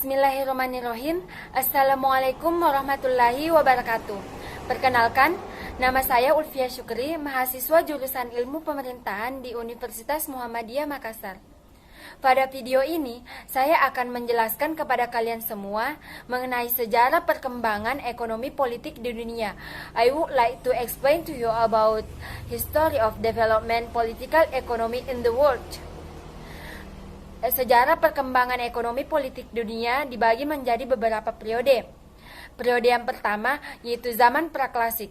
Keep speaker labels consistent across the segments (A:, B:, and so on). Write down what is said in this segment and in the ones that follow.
A: Bismillahirrahmanirrahim. Assalamualaikum warahmatullahi wabarakatuh. Perkenalkan, nama saya Ulfia Syukri, mahasiswa jurusan Ilmu Pemerintahan di Universitas Muhammadiyah Makassar. Pada video ini, saya akan menjelaskan kepada kalian semua mengenai sejarah perkembangan ekonomi politik di dunia. I would like to explain to you about history of development political economy in the world. Sejarah perkembangan ekonomi politik dunia dibagi menjadi beberapa periode. Periode yang pertama yaitu zaman praklasik.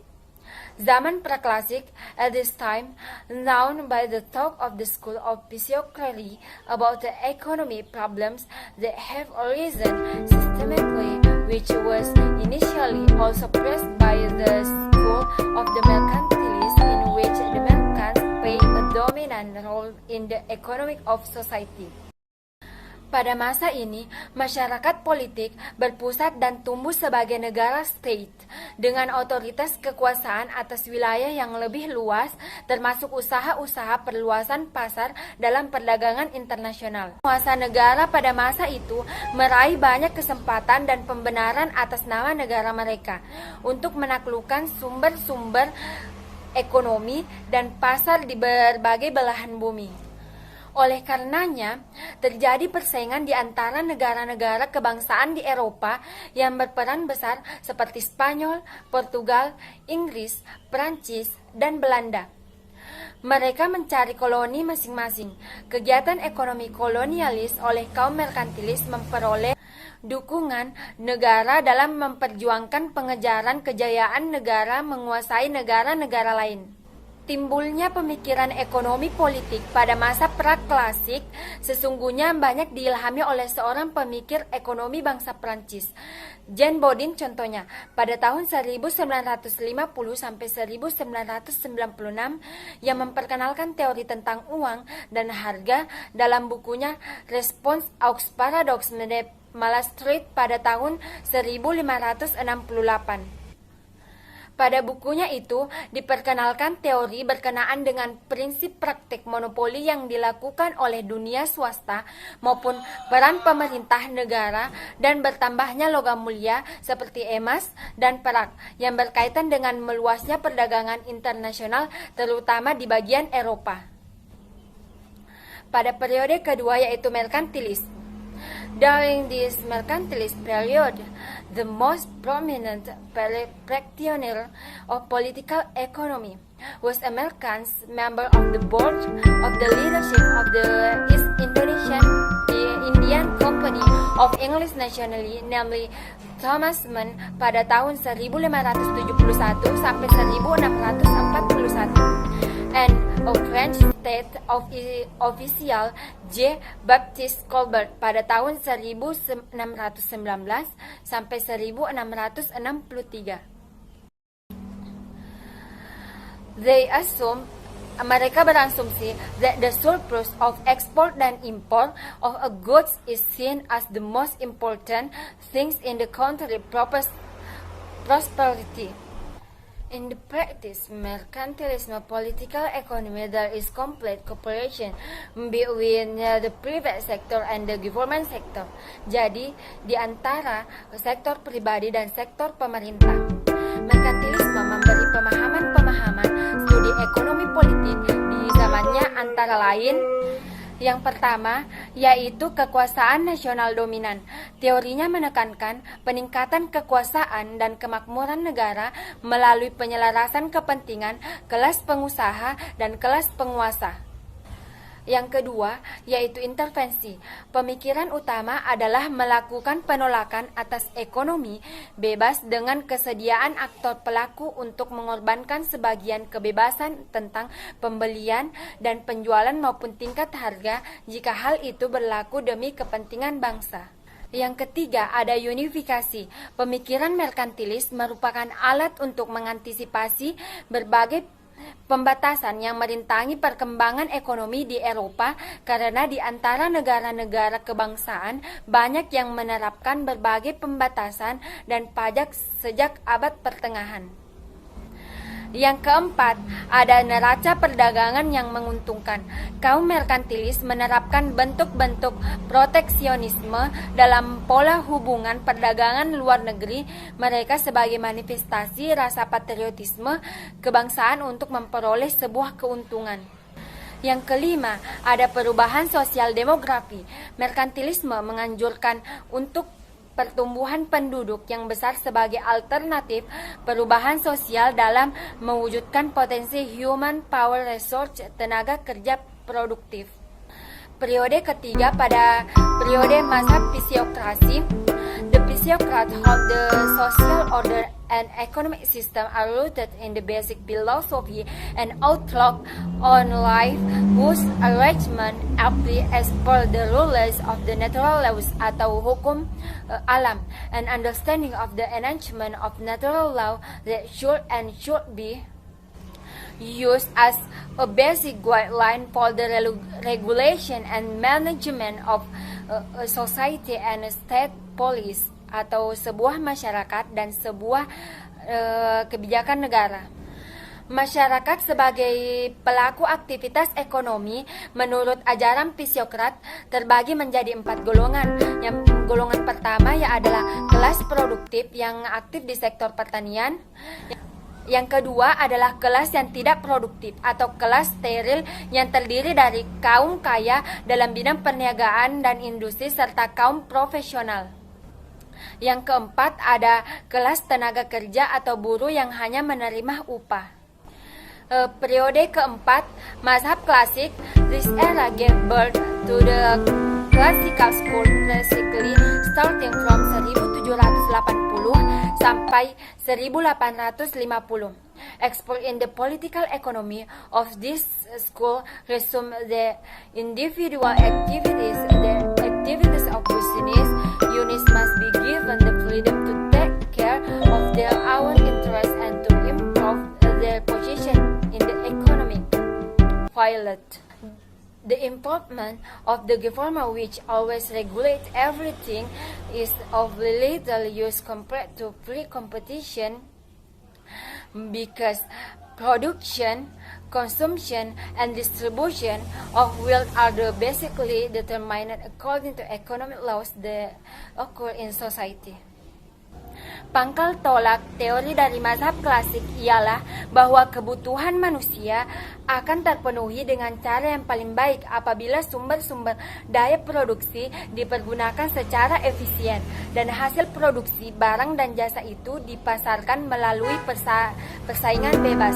A: Zaman praklasik, at this time, known by the talk of the school of physiocracy about the economy problems that have arisen systematically, which was initially also pressed by the school of the mercantilists, in which the merchants play a dominant role in the economic of society. Pada masa ini, masyarakat politik berpusat dan tumbuh sebagai negara state dengan otoritas kekuasaan atas wilayah yang lebih luas, termasuk usaha-usaha perluasan pasar dalam perdagangan internasional. Penguasa negara pada masa itu meraih banyak kesempatan dan pembenaran atas nama negara mereka untuk menaklukkan sumber-sumber ekonomi dan pasar di berbagai belahan bumi. Oleh karenanya, terjadi persaingan di antara negara-negara kebangsaan di Eropa yang berperan besar seperti Spanyol, Portugal, Inggris, Prancis, dan Belanda. Mereka mencari koloni masing-masing. Kegiatan ekonomi kolonialis oleh kaum merkantilis memperoleh dukungan negara dalam memperjuangkan pengejaran kejayaan negara menguasai negara-negara lain. Timbulnya pemikiran ekonomi politik pada masa pra-klasik sesungguhnya banyak diilhami oleh seorang pemikir ekonomi bangsa Prancis, Jean Bodin contohnya. Pada tahun 1950 sampai 1996 yang memperkenalkan teori tentang uang dan harga dalam bukunya Response aux Paradoxes de Maastricht pada tahun 1568. Pada bukunya itu diperkenalkan teori berkenaan dengan prinsip praktik monopoli yang dilakukan oleh dunia swasta maupun peran pemerintah negara dan bertambahnya logam mulia seperti emas dan perak yang berkaitan dengan meluasnya perdagangan internasional terutama di bagian Eropa. Pada periode kedua yaitu merkantilisme. During this mercantilist period, the most prominent practitioner of political economy was a merchant member of the board of the leadership of the East Indian Company of English nationality, namely Thomas Mann pada tahun 1571 sampai 1641. And a French state official J. Baptiste Colbert pada tahun 1619 sampai 1663. Mereka berasumsi that the surplus of export dan import of a goods is seen as the most important things in the country prosperity. In the practice, mercantilism political economy, there is complete cooperation between the private sector and the government sector. Jadi, di antara sektor pribadi dan sektor pemerintah. Merkantilisme memberi pemahaman-pemahaman studi ekonomi politik di zamannya antara lain yang pertama, yaitu kekuasaan nasional dominan. Teorinya menekankan peningkatan kekuasaan dan kemakmuran negara melalui penyelarasan kepentingan kelas pengusaha dan kelas penguasa. Yang kedua, yaitu intervensi. Pemikiran utama adalah melakukan penolakan atas ekonomi bebas dengan kesediaan aktor pelaku untuk mengorbankan sebagian kebebasan tentang pembelian dan penjualan maupun tingkat harga jika hal itu berlaku demi kepentingan bangsa. Yang ketiga, ada unifikasi. Pemikiran merkantilis merupakan alat untuk mengantisipasi berbagai pembatasan yang merintangi perkembangan ekonomi di Eropa karena di antara negara-negara kebangsaan banyak yang menerapkan berbagai pembatasan dan pajak sejak abad pertengahan. Yang keempat, ada neraca perdagangan yang menguntungkan. Kaum merkantilis menerapkan bentuk-bentuk proteksionisme dalam pola hubungan perdagangan luar negeri mereka sebagai manifestasi rasa patriotisme kebangsaan untuk memperoleh sebuah keuntungan. Yang kelima, ada perubahan sosial demografi. Merkantilisme menganjurkan untuk pertumbuhan penduduk yang besar sebagai alternatif perubahan sosial dalam mewujudkan potensi human power resource tenaga kerja produktif. Periode ketiga pada periode mazhab fisiokrasi, the physiocrats hold the social order and economic system are rooted in the basic philosophy and outlook on life, whose arrangement apply as per the rules of the natural laws atau hukum alam, and understanding of the enactment of natural law that should be used as a basic guideline for the regulation and management of a society and a state policy, atau sebuah masyarakat dan sebuah kebijakan negara. Masyarakat sebagai pelaku aktivitas ekonomi menurut ajaran fisiokrat terbagi menjadi 4 golongan. Yang golongan pertama adalah kelas produktif yang aktif di sektor pertanian. Yang kedua adalah kelas yang tidak produktif atau kelas steril yang terdiri dari kaum kaya dalam bidang perniagaan dan industri serta kaum profesional. Yang keempat ada kelas tenaga kerja atau buruh yang hanya menerima upah. Periode keempat, mazhab klasik, this era gave birth to the classical school basically starting from 1780 sampai 1850. Expert in the political economy of this school resume the individual activities. The activities of business units must be given the freedom to take care of their own interests and to improve their position in the economic pilot. The improvement of the government, which always regulates everything, is of little use compared to free competition, because production, consumption, and distribution of wealth are basically determined according to economic laws that occur in society. Pangkal tolak teori dari mazhab klasik ialah bahwa kebutuhan manusia akan terpenuhi dengan cara yang paling baik apabila sumber-sumber daya produksi dipergunakan secara efisien dan hasil produksi barang dan jasa itu dipasarkan melalui persaingan bebas.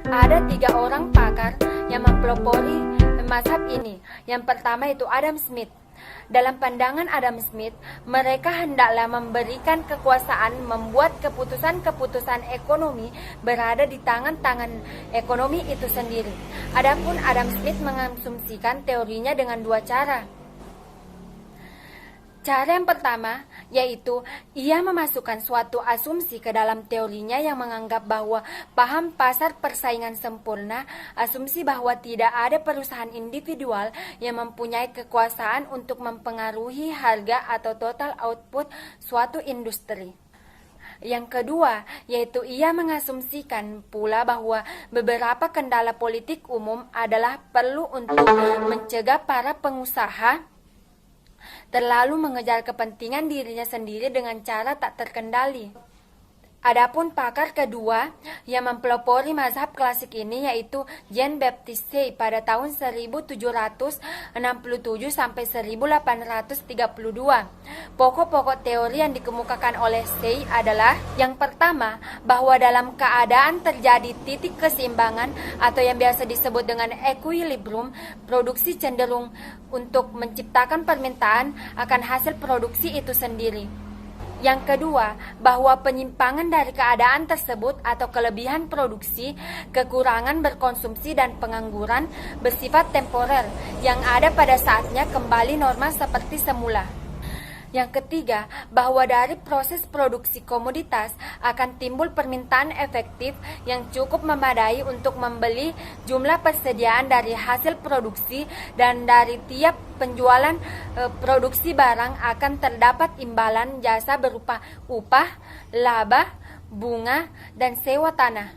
A: Ada 3 orang pakar yang mempelopori mazhab ini. Yang pertama itu Adam Smith. Dalam pandangan Adam Smith, mereka hendaklah memberikan kekuasaan membuat keputusan-keputusan ekonomi berada di tangan-tangan ekonomi itu sendiri. Adapun Adam Smith mengasumsikan teorinya dengan 2 cara. Cara yang pertama, yaitu ia memasukkan suatu asumsi ke dalam teorinya yang menganggap bahwa paham pasar persaingan sempurna, asumsi bahwa tidak ada perusahaan individual yang mempunyai kekuasaan untuk mempengaruhi harga atau total output suatu industri. Yang kedua, yaitu ia mengasumsikan pula bahwa beberapa kendala politik umum adalah perlu untuk mencegah para pengusaha terlalu mengejar kepentingan dirinya sendiri dengan cara tak terkendali. Adapun pakar kedua yang mempelopori mazhab klasik ini yaitu Jean Baptiste Say pada tahun 1767 sampai 1832. Pokok-pokok teori yang dikemukakan oleh Say adalah yang pertama, bahwa dalam keadaan terjadi titik keseimbangan atau yang biasa disebut dengan equilibrium, produksi cenderung untuk menciptakan permintaan akan hasil produksi itu sendiri. Yang kedua, bahwa penyimpangan dari keadaan tersebut atau kelebihan produksi, kekurangan berkonsumsi dan pengangguran bersifat temporer yang ada pada saatnya kembali normal seperti semula. Yang ketiga, bahwa dari proses produksi komoditas akan timbul permintaan efektif yang cukup memadai untuk membeli jumlah persediaan dari hasil produksi, dan dari tiap penjualan produksi barang akan terdapat imbalan jasa berupa upah, laba, bunga, dan sewa tanah.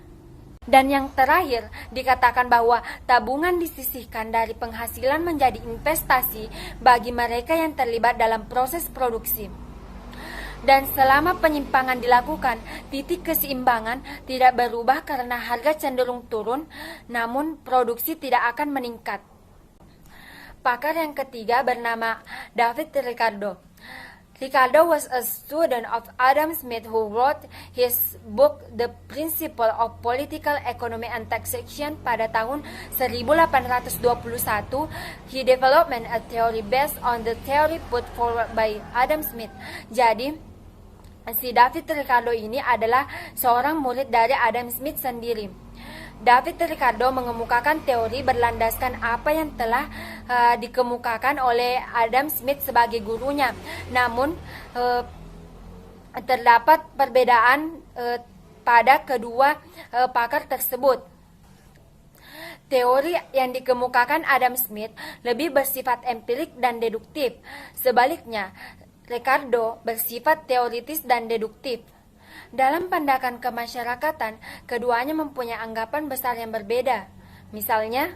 A: Dan yang terakhir, dikatakan bahwa tabungan disisihkan dari penghasilan menjadi investasi bagi mereka yang terlibat dalam proses produksi. Dan selama penyimpangan dilakukan, titik keseimbangan tidak berubah karena harga cenderung turun, namun produksi tidak akan meningkat. Pakar yang ketiga bernama David Ricardo. Ricardo was a student of Adam Smith who wrote his book The Principle of Political Economy and Taxation pada tahun 1821. He developed a theory based on the theory put forward by Adam Smith. Jadi, si David Ricardo ini adalah seorang murid dari Adam Smith sendiri. David Ricardo mengemukakan teori berlandaskan apa yang telah dikemukakan oleh Adam Smith sebagai gurunya. Namun terdapat perbedaan pada kedua pakar tersebut. Teori yang dikemukakan Adam Smith lebih bersifat empirik dan deduktif. Sebaliknya, Ricardo bersifat teoritis dan deduktif. Dalam pandangan kemasyarakatan, keduanya mempunyai anggapan besar yang berbeda. Misalnya,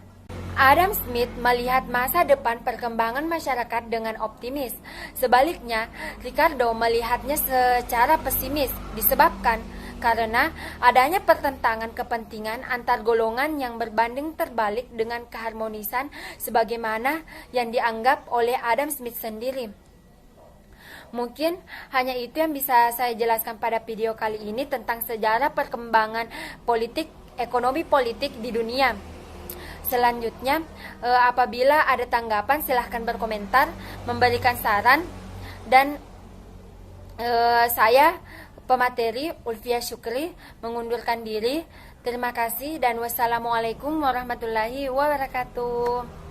A: Adam Smith melihat masa depan perkembangan masyarakat dengan optimis. Sebaliknya, Ricardo melihatnya secara pesimis disebabkan karena adanya pertentangan kepentingan antar golongan yang berbanding terbalik dengan keharmonisan sebagaimana yang dianggap oleh Adam Smith sendiri. Mungkin hanya itu yang bisa saya jelaskan pada video kali ini tentang sejarah perkembangan ekonomi politik di dunia. Selanjutnya, apabila ada tanggapan silahkan berkomentar, memberikan saran, dan saya pemateri Ulfia Syukri mengundurkan diri. Terima kasih dan wassalamualaikum warahmatullahi wabarakatuh.